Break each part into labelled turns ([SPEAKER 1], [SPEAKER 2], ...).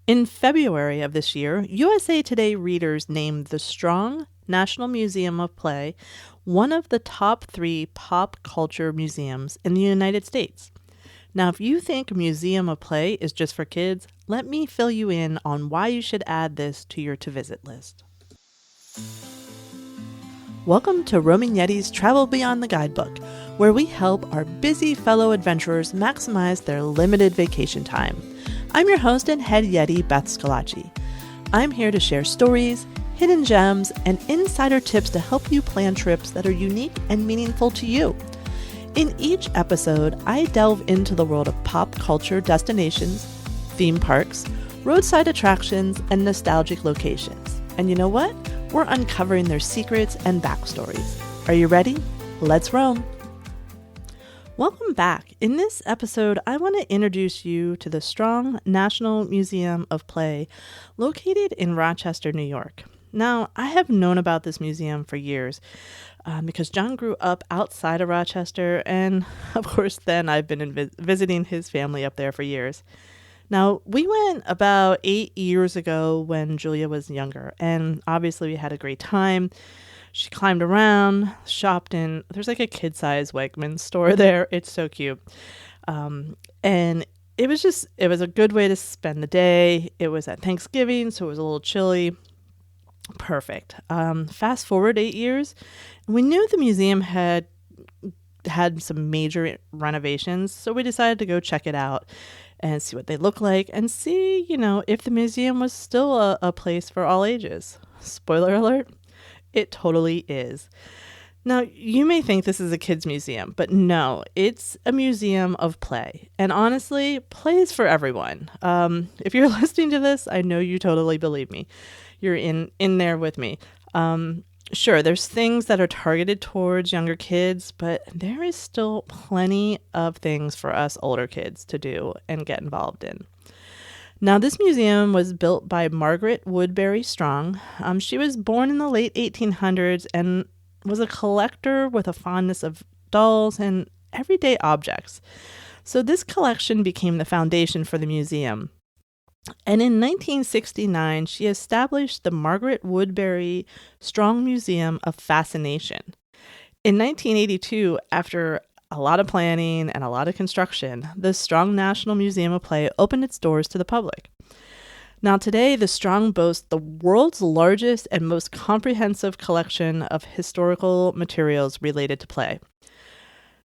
[SPEAKER 1] In February of this year, USA Today readers named the Strong National Museum of Play one of the top 3 pop culture museums in the United States. Now, if you think Museum of Play is just for kids, let me fill you in on why you should add this to your to-visit list. Welcome to Roaming Yeti's Travel Beyond the Guidebook, where we help our busy fellow adventurers maximize their limited vacation time. I'm your host and head Yeti, Beth Scalacci. I'm here to share stories, hidden gems, and insider tips to help you plan trips that are unique and meaningful to you. In each episode, I delve into the world of pop culture destinations, theme parks, roadside attractions, and nostalgic locations. And you know what? We're uncovering their secrets and backstories. Are you ready? Let's roam! Welcome back. In this episode, I want to introduce you to the Strong National Museum of Play, located in Rochester, New York. Now, I have known about this museum for years because John grew up outside of Rochester, and of course, then I've been visiting his family up there for years. Now, we went about 8 years ago when Julia was younger, and obviously we had a great time. She climbed around, shopped in, there's like a kid-sized Wegmans store there. It's so cute. And it was a good way to spend the day. It was at Thanksgiving, so it was a little chilly. Perfect. Fast forward 8 years, we knew the museum had some major renovations, so we decided to go check it out and see what they look like and see, if the museum was still a place for all ages. Spoiler alert, it totally is. Now, you may think this is a kids' museum, but no, it's a museum of play. And honestly, play is for everyone. If you're listening to this, I know you totally believe me. You're in there with me. Sure, there's things that are targeted towards younger kids, but there is still plenty of things for us older kids to do and get involved in. Now, this museum was built by Margaret Woodbury Strong. She was born in the late 1800s and was a collector with a fondness of dolls and everyday objects. So this collection became the foundation for the museum. And in 1969, she established the Margaret Woodbury Strong Museum of Fascination. In 1982, after a lot of planning and a lot of construction, the Strong National Museum of Play opened its doors to the public. Now today, the Strong boasts the world's largest and most comprehensive collection of historical materials related to play.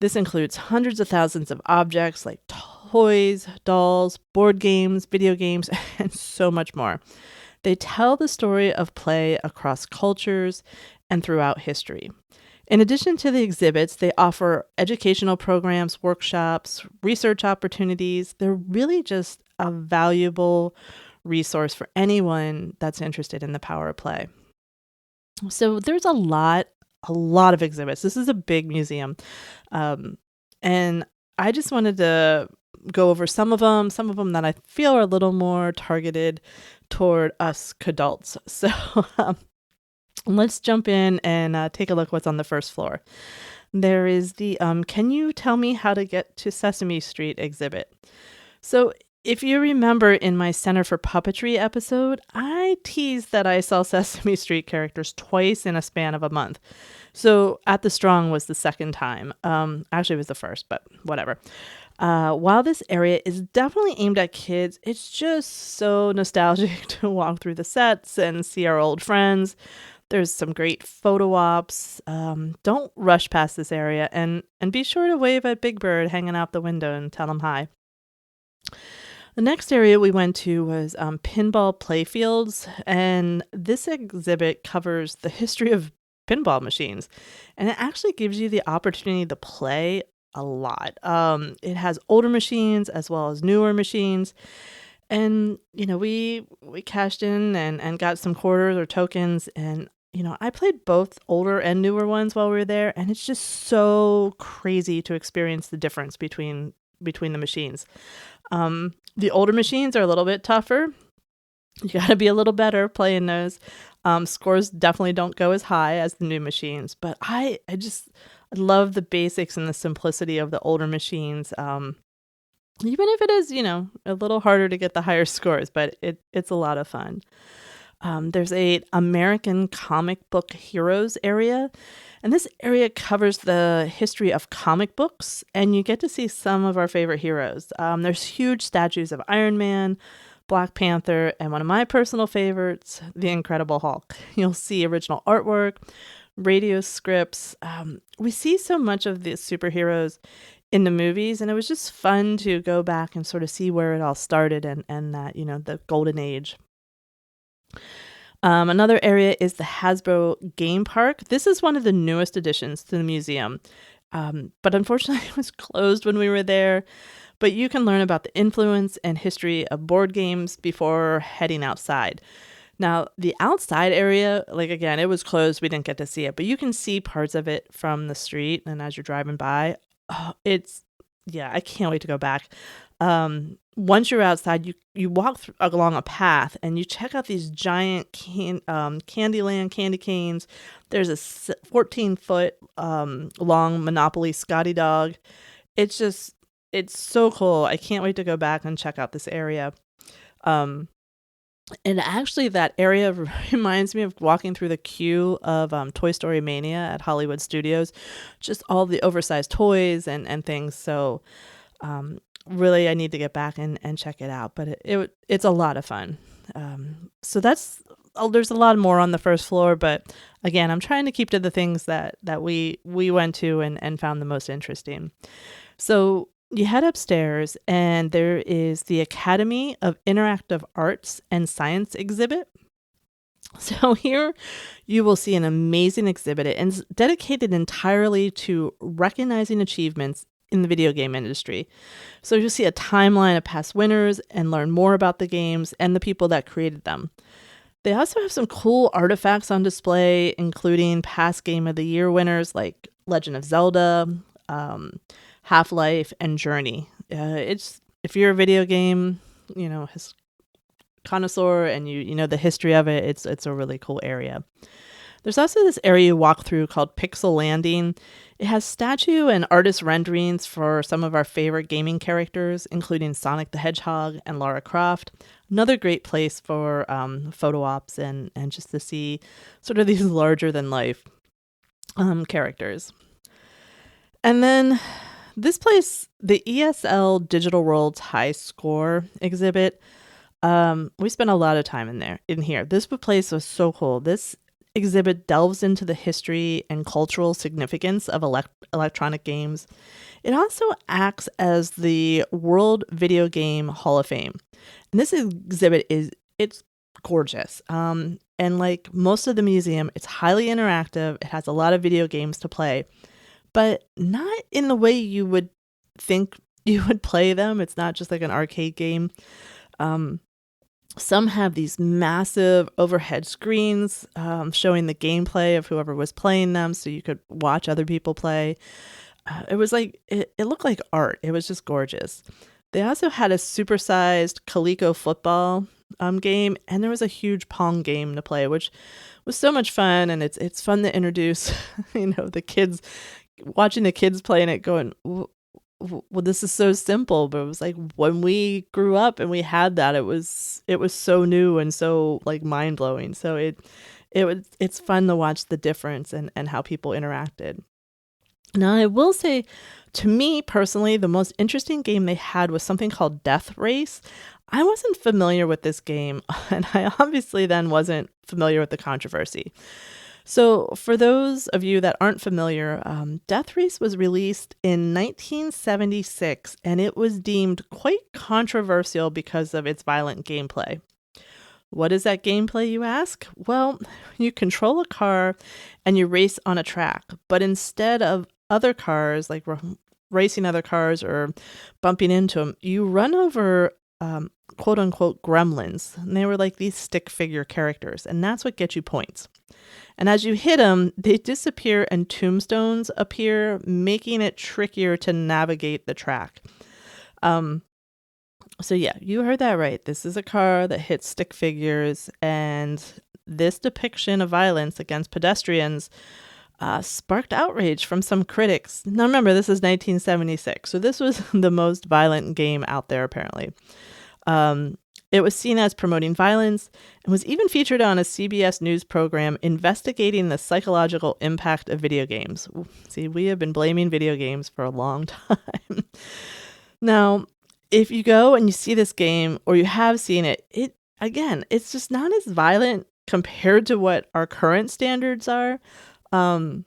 [SPEAKER 1] This includes hundreds of thousands of objects like toys, dolls, board games, video games, and so much more. They tell the story of play across cultures and throughout history. In addition to the exhibits, they offer educational programs, workshops, research opportunities. They're really just a valuable resource for anyone that's interested in the power of play. So there's a lot of exhibits. This is a big museum. And I just wanted to go over some of them that I feel are a little more targeted toward us adults. So let's jump in and take a look what's on the first floor. There is the Can You Tell Me How to Get to Sesame Street exhibit. So if you remember in my Center for Puppetry episode, I teased that I saw Sesame Street characters twice in a span of a month. So at the Strong was the second time. Actually, it was the first, but whatever. While this area is definitely aimed at kids, it's just so nostalgic to walk through the sets and see our old friends. There's some great photo ops. Don't rush past this area and be sure to wave at Big Bird hanging out the window and tell him hi. The next area we went to was pinball playfields, and this exhibit covers the history of pinball machines, and it actually gives you the opportunity to play a lot. It has older machines as well as newer machines, and we cashed in and got some quarters or tokens, and I played both older and newer ones while we were there, and it's just so crazy to experience the difference between the machines. The older machines are a little bit tougher. You got to be a little better playing those. Scores definitely don't go as high as the new machines, but I love the basics and the simplicity of the older machines. even if it is, a little harder to get the higher scores, but it's a lot of fun. There's a American comic book heroes area, and this area covers the history of comic books, and you get to see some of our favorite heroes. There's huge statues of Iron Man, Black Panther, and one of my personal favorites, the Incredible Hulk. You'll see original artwork, radio scripts. We see so much of the superheroes in the movies, and it was just fun to go back and sort of see where it all started and that, the golden age. Another area is the Hasbro Game Park. This is one of the newest additions to the museum, but unfortunately it was closed when we were there. But you can learn about the influence and history of board games before heading outside. Now, the outside area, again, it was closed. We didn't get to see it, but you can see parts of it from the street and as you're driving by. Oh, I can't wait to go back. Once you're outside, you walk along a path and you check out these giant Candyland candy canes. There's a 14-foot long Monopoly Scotty dog. It's so cool. I can't wait to go back and check out this area. And actually, that area reminds me of walking through the queue of Toy Story Mania at Hollywood Studios. Just all the oversized toys and things. So really, I need to get back and check it out. But it's a lot of fun. So there's a lot more on the first floor. But again, I'm trying to keep to the things that we went to and found the most interesting. So you head upstairs and there is the Academy of Interactive Arts and Science exhibit. So here you will see an amazing exhibit. It's dedicated entirely to recognizing achievements in the video game industry. So you'll see a timeline of past winners and learn more about the games and the people that created them. They also have some cool artifacts on display, including past Game of the Year winners like Legend of Zelda, Half-Life, and Journey. If you're a video game, connoisseur and you know the history of it, it's a really cool area. There's also this area you walk through called Pixel Landing. It has statue and artist renderings for some of our favorite gaming characters, including Sonic the Hedgehog and Lara Croft. Another great place for photo ops and just to see sort of these larger than life characters. And then this place, the ESL Digital World's High Score exhibit, we spent a lot of time in here. This place was so cool. This exhibit delves into the history and cultural significance of electronic games. It also acts as the World Video Game Hall of Fame. And this exhibit it's gorgeous. And like most of the museum, it's highly interactive. It has a lot of video games to play, but not in the way you would think you would play them. It's not just like an arcade game. Some have these massive overhead screens showing the gameplay of whoever was playing them, so you could watch other people play. It was like it looked like art. It was just gorgeous. They also had a supersized Coleco football game, and there was a huge Pong game to play, which was so much fun. And it's fun to introduce, the kids, watching the kids playing it, going, well, this is so simple, but it was like when we grew up and we had that, it was so new and so like mind blowing. So it's fun to watch the difference and how people interacted. Now, I will say, to me personally, the most interesting game they had was something called Death Race. I wasn't familiar with this game, and I obviously then wasn't familiar with the controversy. So for those of you that aren't familiar, Death Race was released in 1976, and it was deemed quite controversial because of its violent gameplay. What is that gameplay, you ask? Well, you control a car and you race on a track, but instead of other cars, like racing other cars or bumping into them, you run over quote unquote gremlins. And they were like these stick figure characters, and that's what gets you points. And as you hit them, they disappear and tombstones appear, making it trickier to navigate the track. So yeah, you heard that right. This is a car that hits stick figures, and this depiction of violence against pedestrians sparked outrage from some critics. Now remember, this is 1976, so this was the most violent game out there, apparently. It was seen as promoting violence and was even featured on a CBS News program investigating the psychological impact of video games. See, we have been blaming video games for a long time. Now, if you go and you see this game, or you have seen it, it's just not as violent compared to what our current standards are. So,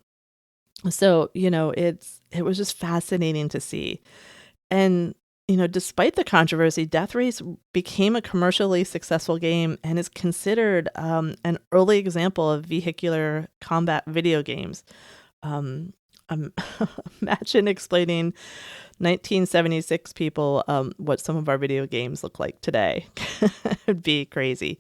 [SPEAKER 1] it was just fascinating to see. And, despite the controversy, Death Race became a commercially successful game and is considered an early example of vehicular combat video games. Imagine explaining 1976 people what some of our video games look like today. It'd be crazy.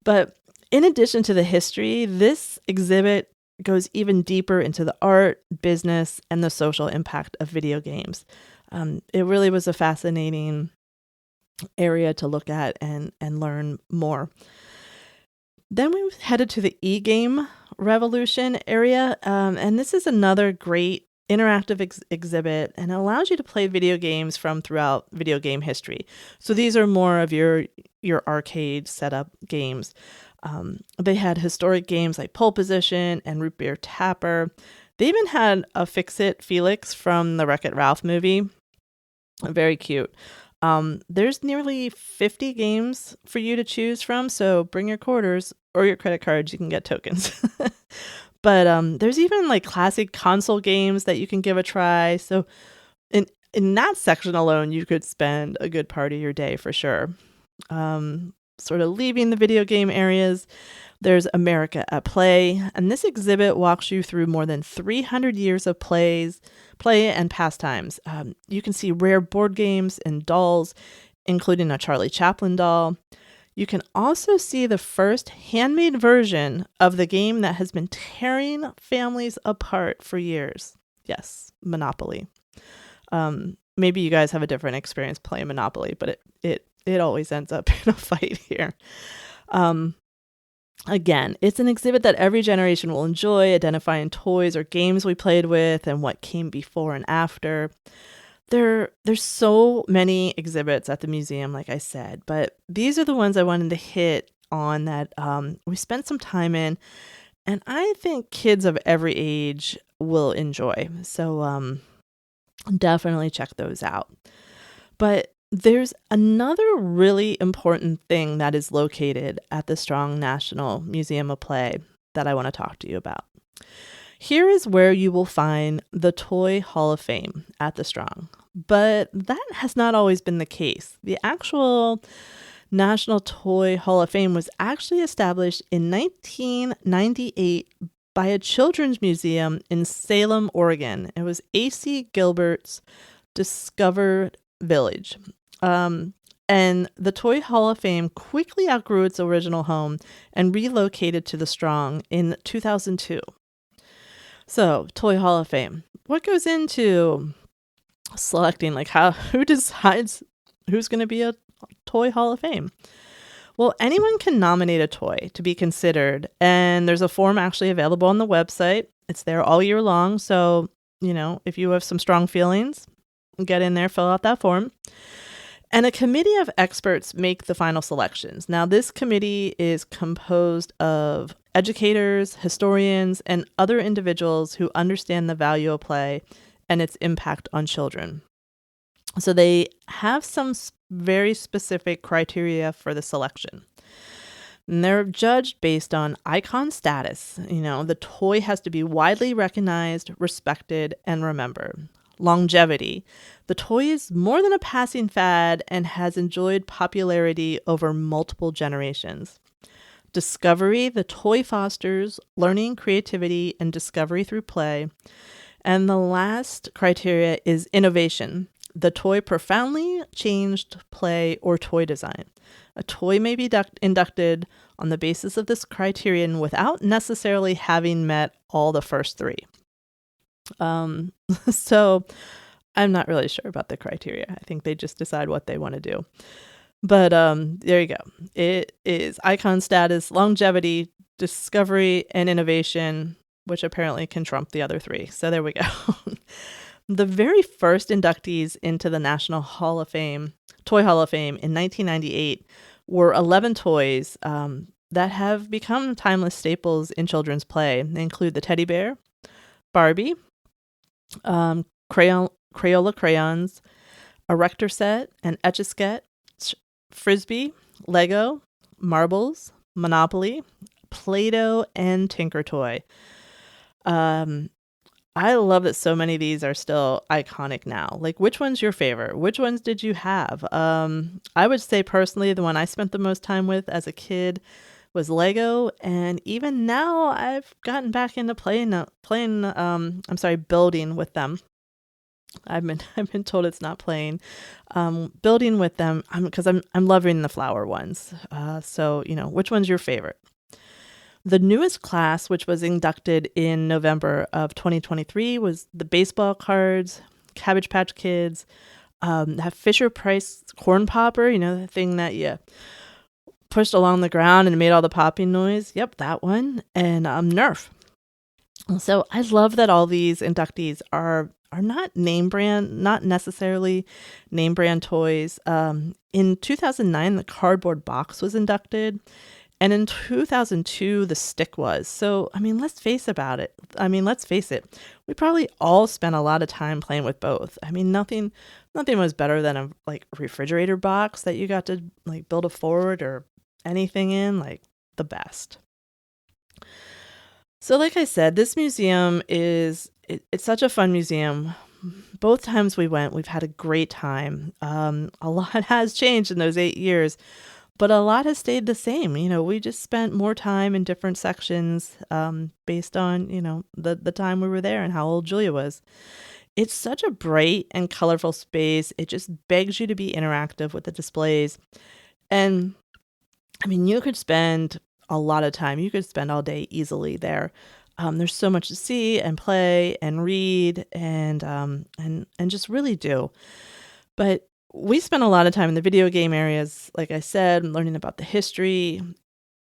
[SPEAKER 1] But in addition to the history, this exhibit goes even deeper into the art, business, and the social impact of video games. It really was a fascinating area to look at and learn more. Then we headed to the e-game revolution area, and this is another great interactive exhibit, and it allows you to play video games from throughout video game history. So these are more of your arcade setup games. They had historic games like Pole Position and Root Beer Tapper. They even had a Fix-It Felix from the Wreck-It Ralph movie. Very cute. There's nearly 50 games for you to choose from, so bring your quarters or your credit cards. You can get tokens. But there's even like classic console games that you can give a try. So in that section alone, you could spend a good part of your day for sure. Sort of leaving the video game areas, there's America at Play, and this exhibit walks you through more than 300 years of play and pastimes. You can see rare board games and dolls, including a Charlie Chaplin doll. You can also see the first handmade version of the game that has been tearing families apart for years. Yes, Monopoly. Maybe you guys have a different experience playing Monopoly, but it always ends up in a fight here. Again, it's an exhibit that every generation will enjoy, identifying toys or games we played with and what came before and after. There's so many exhibits at the museum, like I said, but these are the ones I wanted to hit on that we spent some time in, and I think kids of every age will enjoy. So definitely check those out. But there's another really important thing that is located at the Strong National Museum of Play that I want to talk to you about. Here is where you will find the Toy Hall of Fame at the Strong, but that has not always been the case. The actual National Toy Hall of Fame was actually established in 1998 by a children's museum in Salem, Oregon. It was A.C. Gilbert's Discovered Village. And the Toy Hall of Fame quickly outgrew its original home and relocated to the Strong in 2002. So, Toy Hall of Fame. What goes into selecting, who decides who's going to be a Toy Hall of Fame? Well, anyone can nominate a toy to be considered, and there's a form actually available on the website. It's there all year long, so, if you have some strong feelings, get in there, fill out that form. And a committee of experts make the final selections. Now, this committee is composed of educators, historians, and other individuals who understand the value of play and its impact on children. So they have some very specific criteria for the selection. And they're judged based on icon status. The toy has to be widely recognized, respected, and remembered. Longevity. The toy is more than a passing fad and has enjoyed popularity over multiple generations. Discovery. The toy fosters learning, creativity, and discovery through play. And the last criteria is innovation. The toy profoundly changed play or toy design. A toy may be inducted on the basis of this criterion without necessarily having met all the first three. So I'm not really sure about the criteria. I think they just decide what they want to do. But there you go. It is icon status, longevity, discovery, and innovation. which apparently can trump the other three. So there we go. The very first inductees into the National Hall of Fame, Toy Hall of Fame in 1998 were 11 toys that have become timeless staples in children's play. They include the teddy bear, Barbie, Crayola crayons, a Rector set, an Etch-a-Sketch, Frisbee, Lego, marbles, Monopoly, Play-Doh, and Tinker Toy. I love that so many of these are still iconic now. Like, which one's your favorite? Which ones did you have? I would say personally, the one I spent the most time with as a kid was Lego, and even now I've gotten back into building with them. I've been told it's not playing, building with them because I'm loving the flower ones. So which one's your favorite? The newest class, which was inducted in November of 2023, was the baseball cards, Cabbage Patch Kids, that Fisher-Price corn popper, the thing that you pushed along the ground and made all the popping noise. Yep, that one. And Nerf. So I love that all these inductees are not name brand, not necessarily name brand toys. In 2009, the cardboard box was inducted. And in 2002, the stick was. So, let's face it. We probably all spent a lot of time playing with both. Nothing was better than a refrigerator box that you got to build a fort or anything in, the best. So like I said, this museum it's such a fun museum. Both times we went, we've had a great time. A lot has changed in those 8 years. But a lot has stayed the same. We just spent more time in different sections based on, the time we were there and how old Julia was. It's such a bright and colorful space. It just begs you to be interactive with the displays. And, you could spend a lot of time. You could spend all day easily there. There's so much to see and play and read and just really do. But we spent a lot of time in the video game areas, like I said, learning about the history.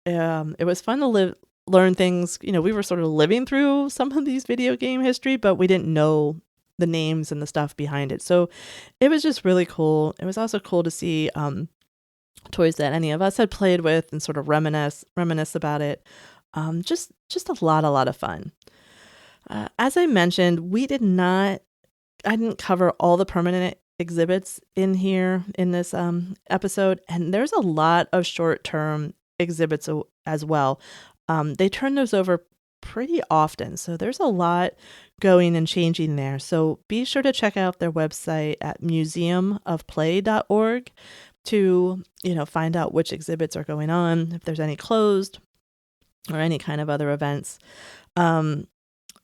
[SPEAKER 1] It was fun to learn things. We were sort of living through some of these video game history, but we didn't know the names and the stuff behind it. So it was just really cool. It was also cool to see toys that any of us had played with and sort of reminisce about it. Just a lot of fun. As I mentioned, I didn't cover all the permanent exhibits in here in this episode, and there's a lot of short-term exhibits as well. They turn those over pretty often, so there's a lot going and changing there. So be sure to check out their website at museumofplay.org to find out which exhibits are going on, if there's any closed or any kind of other events.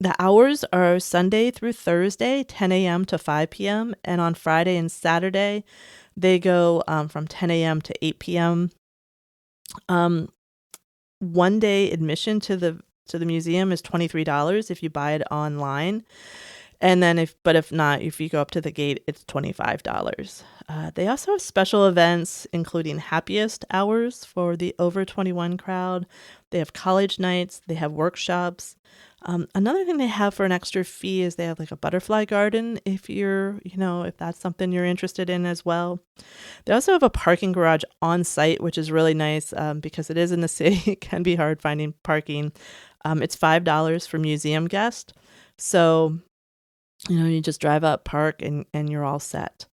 [SPEAKER 1] The hours are Sunday through Thursday, 10 a.m. to 5 p.m. And on Friday and Saturday, they go from 10 a.m. to 8 p.m. 1 day admission to the museum is $23 if you buy it online. And then if not, if you go up to the gate, it's $25. They also have special events, including happiest hours for the over 21 crowd. They have college nights. They have workshops. Another thing they have for an extra fee is they have a butterfly garden if if that's something you're interested in as well. They also have a parking garage on site, which is really nice because it is in the city. It can be hard finding parking. It's $5 for museum guests. So, you just drive up, park, and you're all set.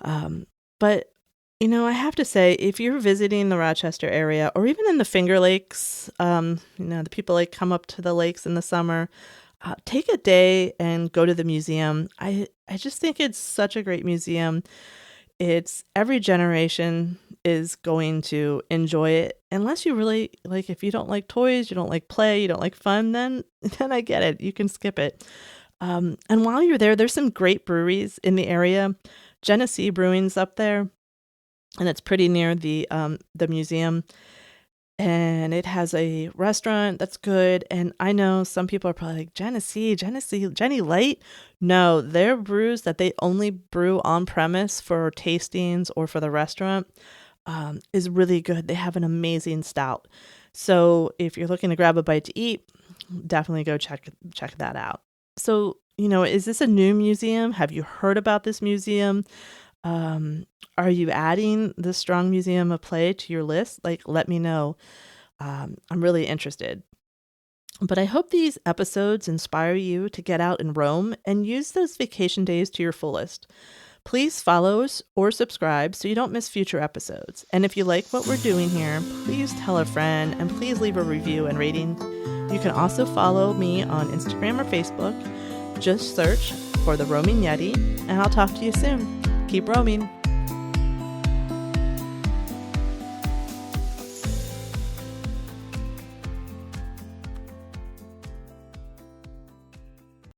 [SPEAKER 1] But I have to say, if you're visiting the Rochester area or even in the Finger Lakes, the people come up to the lakes in the summer, take a day and go to the museum. I just think it's such a great museum. It's every generation is going to enjoy it. Unless you really if you don't like toys, you don't like play, you don't like fun, then I get it. You can skip it. And while you're there, there's some great breweries in the area. Genesee Brewing's up there, and it's pretty near the museum. And it has a restaurant that's good. And I know some people are probably like, Genesee, Jenny Light? No, they're brews that they only brew on premise for tastings or for the restaurant is really good. They have an amazing stout. So if you're looking to grab a bite to eat, definitely go check that out. So, is this a new museum? Have you heard about this museum? Are you adding the Strong Museum of Play to your list? Let me know. I'm really interested. But I hope these episodes inspire you to get out and roam and use those vacation days to your fullest. Please follow us or subscribe so you don't miss future episodes. And if you like what we're doing here, please tell a friend and please leave a review and rating. You can also follow me on Instagram or Facebook. Just search for The Roaming Yeti, and I'll talk to you soon. Keep roaming.